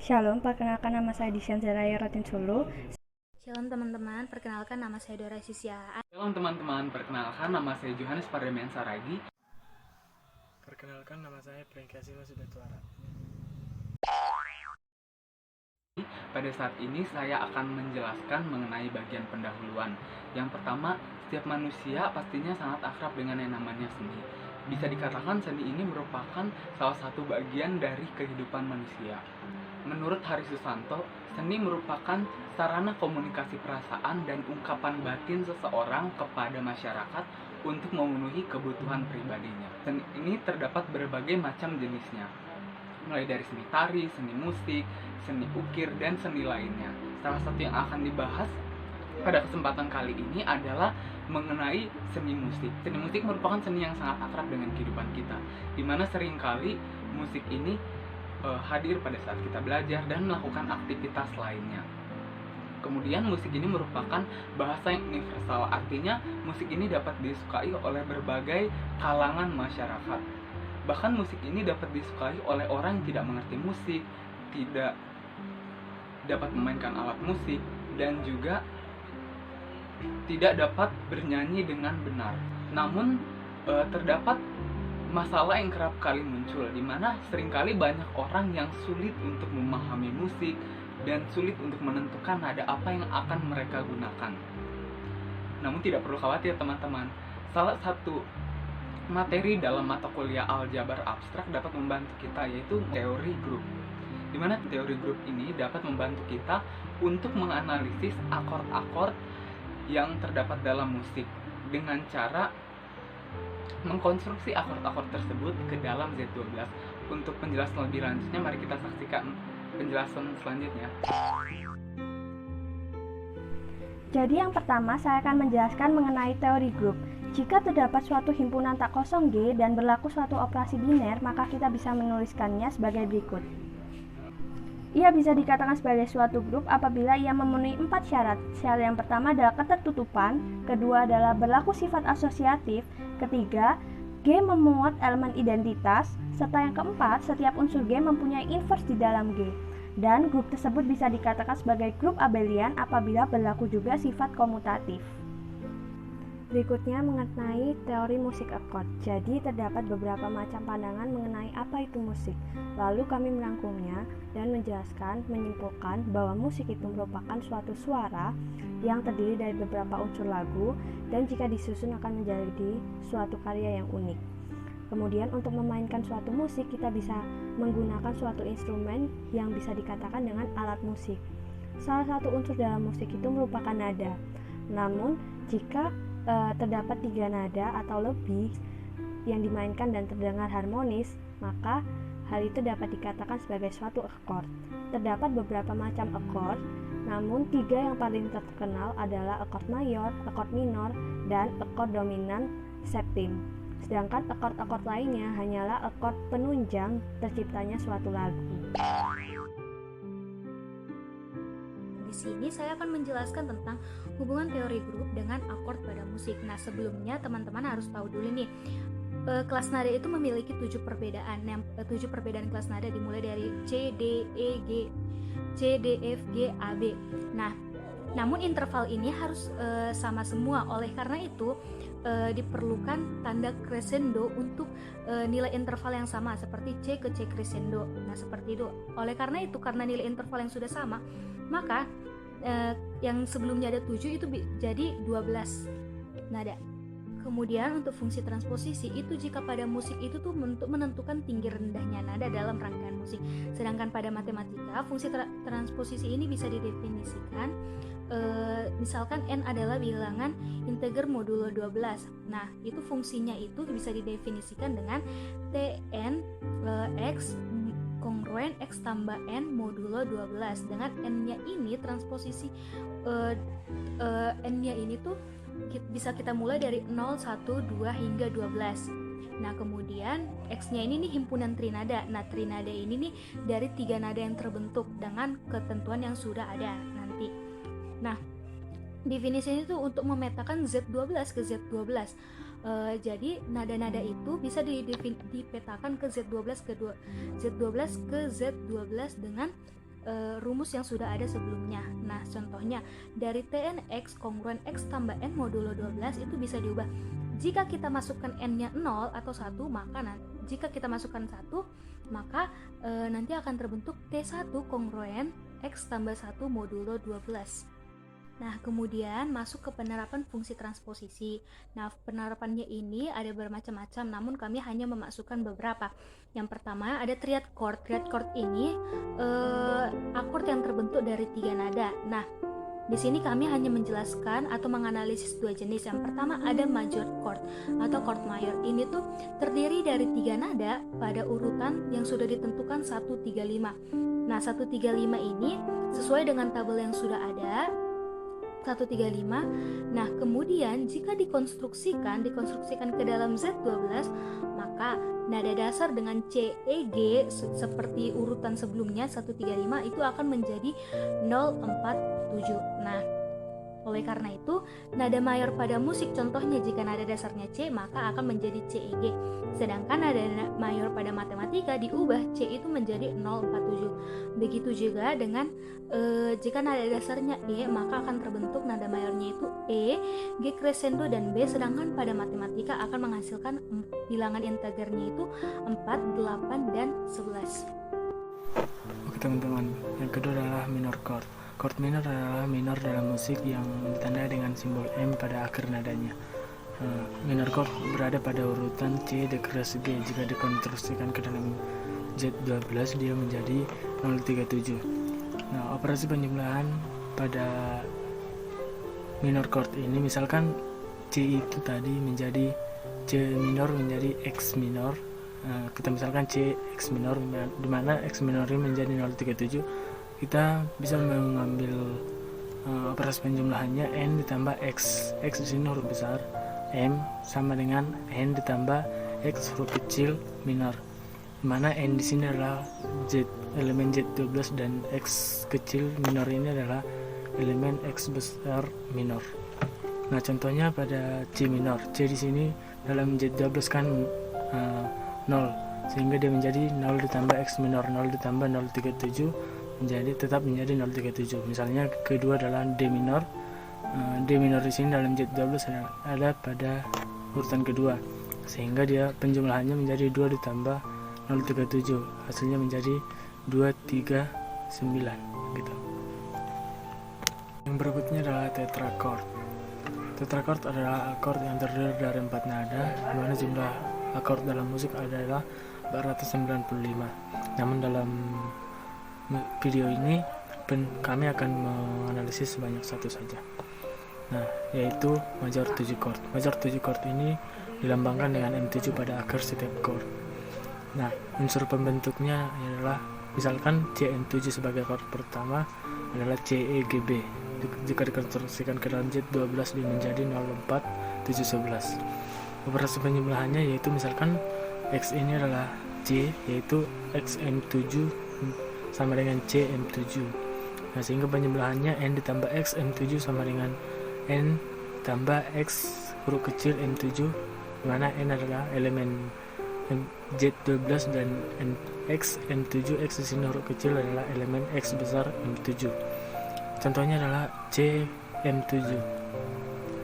Shalom, perkenalkan nama saya Disyan Zeraya Rotin Sulu. Shalom teman-teman, perkenalkan nama saya Dora Sisya. Shalom teman-teman, perkenalkan nama saya Johannes Pardemen Saragi. Perkenalkan nama saya Prengkasima Sudatwara. Pada saat ini saya akan menjelaskan mengenai bagian pendahuluan. Yang pertama, setiap manusia pastinya sangat akrab dengan yang namanya seni. Bisa dikatakan seni ini merupakan salah satu bagian dari kehidupan manusia. Menurut Hari Susanto, seni merupakan sarana komunikasi perasaan dan ungkapan batin seseorang kepada masyarakat untuk memenuhi kebutuhan pribadinya. Seni ini terdapat berbagai macam jenisnya, mulai dari seni tari, seni musik, seni ukir, dan seni lainnya. Salah satu yang akan dibahas pada kesempatan kali ini adalah mengenai seni musik. Seni musik merupakan seni yang sangat akrab dengan kehidupan kita, dimana seringkali musik ini hadir pada saat kita belajar dan melakukan aktivitas lainnya. Kemudian musik ini merupakan bahasa yang universal, artinya musik ini dapat disukai oleh berbagai kalangan masyarakat. Bahkan musik ini dapat disukai oleh orang yang tidak mengerti musik, tidak dapat memainkan alat musik, dan juga tidak dapat bernyanyi dengan benar. Namun terdapat masalah yang kerap kali muncul, di mana seringkali banyak orang yang sulit untuk memahami musik dan sulit untuk menentukan nada apa yang akan mereka gunakan. Namun tidak perlu khawatir teman-teman, salah satu materi dalam mata kuliah aljabar abstrak dapat membantu kita, yaitu teori grup. Di mana teori grup ini dapat membantu kita untuk menganalisis akord-akord yang terdapat dalam musik dengan cara mengkonstruksi akord-akord tersebut ke dalam Z12. Untuk penjelasan lebih lanjutnya, mari kita saksikan penjelasan selanjutnya. Jadi yang pertama saya akan menjelaskan mengenai teori grup. Jika terdapat suatu himpunan tak kosong G dan berlaku suatu operasi biner, maka kita bisa menuliskannya sebagai berikut. Ia bisa dikatakan sebagai suatu grup apabila ia memenuhi 4 syarat. Syarat yang pertama adalah ketertutupan, kedua adalah berlaku sifat asosiatif, ketiga, G memuat elemen identitas, serta yang keempat, setiap unsur G mempunyai inverse di dalam G. Dan grup tersebut bisa dikatakan sebagai grup abelian apabila berlaku juga sifat komutatif. Berikutnya mengenai teori musik akord. Jadi terdapat beberapa macam pandangan mengenai apa itu musik. Lalu kami merangkumnya dan menjelaskan, menyimpulkan bahwa musik itu merupakan suatu suara yang terdiri dari beberapa unsur lagu dan jika disusun akan menjadi suatu karya yang unik. Kemudian untuk memainkan suatu musik kita bisa menggunakan suatu instrumen yang bisa dikatakan dengan alat musik. Salah satu unsur dalam musik itu merupakan nada. Namun jika terdapat 3 nada atau lebih yang dimainkan dan terdengar harmonis, maka hal itu dapat dikatakan sebagai suatu akord. Terdapat beberapa macam akord, namun 3 yang paling terkenal adalah akord mayor, akord minor, dan akord dominan septim. Sedangkan akord-akord lainnya hanyalah akord penunjang terciptanya suatu lagu. Di sini saya akan menjelaskan tentang hubungan teori grup dengan akord pada musik. Nah, sebelumnya teman-teman harus tahu dulu nih, kelas nada itu memiliki 7 perbedaan. 7 perbedaan kelas nada dimulai dari C, D, E, G, C, D, F, G, A, B. Nah, namun interval ini harus sama semua. Oleh karena itu diperlukan tanda crescendo untuk nilai interval yang sama seperti C ke C crescendo. Nah, seperti itu. Oleh karena itu, karena nilai interval yang sudah sama, maka yang sebelumnya ada 7 itu jadi 12 nada. Kemudian untuk fungsi transposisi itu jika pada musik itu tuh untuk menentukan tinggi rendahnya nada dalam rangkaian musik. Sedangkan pada matematika fungsi transposisi ini bisa didefinisikan misalkan n adalah bilangan integer modulo 12. Nah, itu fungsinya itu bisa didefinisikan dengan Tn x kongruen x tambah n modulo 12. Dengan n-nya ini transposisi n-nya ini tuh bisa kita mulai dari 0, 1, 2 hingga 12. Nah, kemudian X-nya ini nih himpunan trinada. Nah, trinada ini nih dari 3 nada yang terbentuk dengan ketentuan yang sudah ada nanti. Nah, definisinya itu untuk memetakan Z12 ke Z12. Jadi nada-nada itu bisa dipetakan ke Z12 ke Z12 dengan rumus yang sudah ada sebelumnya. Nah, contohnya dari TNX kongruen X tambah N modulo 12 itu bisa diubah. Jika kita masukkan N-nya 0 atau 1, maka jika kita masukkan 1, maka nanti akan terbentuk T1 kongruen X tambah 1 modulo 12. Nah, kemudian masuk ke penerapan fungsi transposisi. Nah, penerapannya ini ada bermacam-macam, namun kami hanya memasukkan beberapa. Yang pertama ada triad chord. Triad chord ini akord yang terbentuk dari 3 nada. Nah, di sini kami hanya menjelaskan atau menganalisis 2 jenis. Yang pertama ada major chord atau chord mayor. Ini tuh terdiri dari 3 nada pada urutan yang sudah ditentukan 1-3-5. Nah, 1-3-5 ini sesuai dengan tabel yang sudah ada. 1-3-5. Nah, kemudian jika dikonstruksikan ke dalam Z12, maka nada dasar dengan C, E, G seperti urutan sebelumnya 1-3-5 itu akan menjadi 0-4-7. Nah, oleh karena itu, nada mayor pada musik contohnya jika nada dasarnya C, maka akan menjadi C, E, G. Sedangkan nada mayor pada matematika diubah C itu menjadi 0-4-7. Begitu juga dengan jika nada dasarnya E, maka akan terbentuk nada mayornya itu E, G crescendo dan B. Sedangkan pada matematika akan menghasilkan bilangan integernya itu 4, 8, dan 11. Oke teman-teman, yang kedua adalah minor chord. Chord minor adalah minor dalam musik yang ditandai dengan simbol M pada akhir nadanya. Minor chord berada pada urutan C decrease G. Jika dikonstruksikan ke dalam Z12 dia menjadi 037. Nah, operasi penjumlahan pada minor chord ini, misalkan C itu tadi menjadi C minor menjadi X minor. Kita misalkan C X minor, di mana X minor ini menjadi 037. Kita bisa mengambil operasi penjumlahannya N ditambah X. X di sini huruf besar, M sama dengan N ditambah X huruf kecil minor, dimana N di sini adalah Z, elemen Z12, dan X kecil minor ini adalah elemen X besar minor. Nah, contohnya pada C minor. C di sini dalam Z12 kan 0, sehingga dia menjadi 0 ditambah X minor, 0 ditambah 037 tetap menjadi 037. Misalnya kedua adalah D minor. D minor di sini dalam Z12 ada pada urutan kedua, sehingga dia penjumlahannya menjadi 2 ditambah 037, hasilnya menjadi 239 gitu. Yang berikutnya adalah tetrachord. Tetrachord adalah akord yang terdiri dari 4 nada, di mana jumlah akord dalam musik adalah 495. Namun dalam video ini kami akan menganalisis sebanyak satu saja. Nah, yaitu major 7 chord. Major 7 chord ini dilambangkan dengan M7 pada akhir setiap chord. Nah, unsur pembentuknya adalah misalkan CM7 sebagai chord pertama adalah CEGB. Jika dikonstruksikan ke dalam Z12 dia menjadi 04711. Operasi penjumlahannya yaitu misalkan X ini adalah C, yaitu XM7 sama dengan CM7. Nah, sehingga penjumlahannya N ditambah X M7 sama dengan N tambah X huruf kecil M7, di mana N adalah elemen Z12 dan X M7. X di sini huruf kecil adalah elemen X besar M7. Contohnya adalah C M7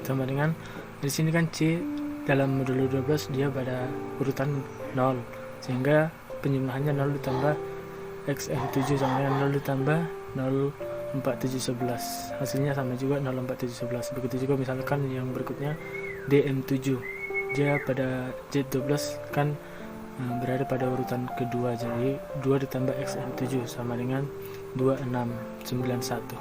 sama dengan di sini kan C dalam modulo 12 dia pada urutan 0, sehingga penjumlahannya 0 ditambah XM7 sama dengan 0 ditambah 04711, hasilnya sama juga 04711. Begitu juga misalkan yang berikutnya DM7, dia pada Z12 kan berada pada urutan kedua, jadi 2 ditambah XM7 sama dengan 2691.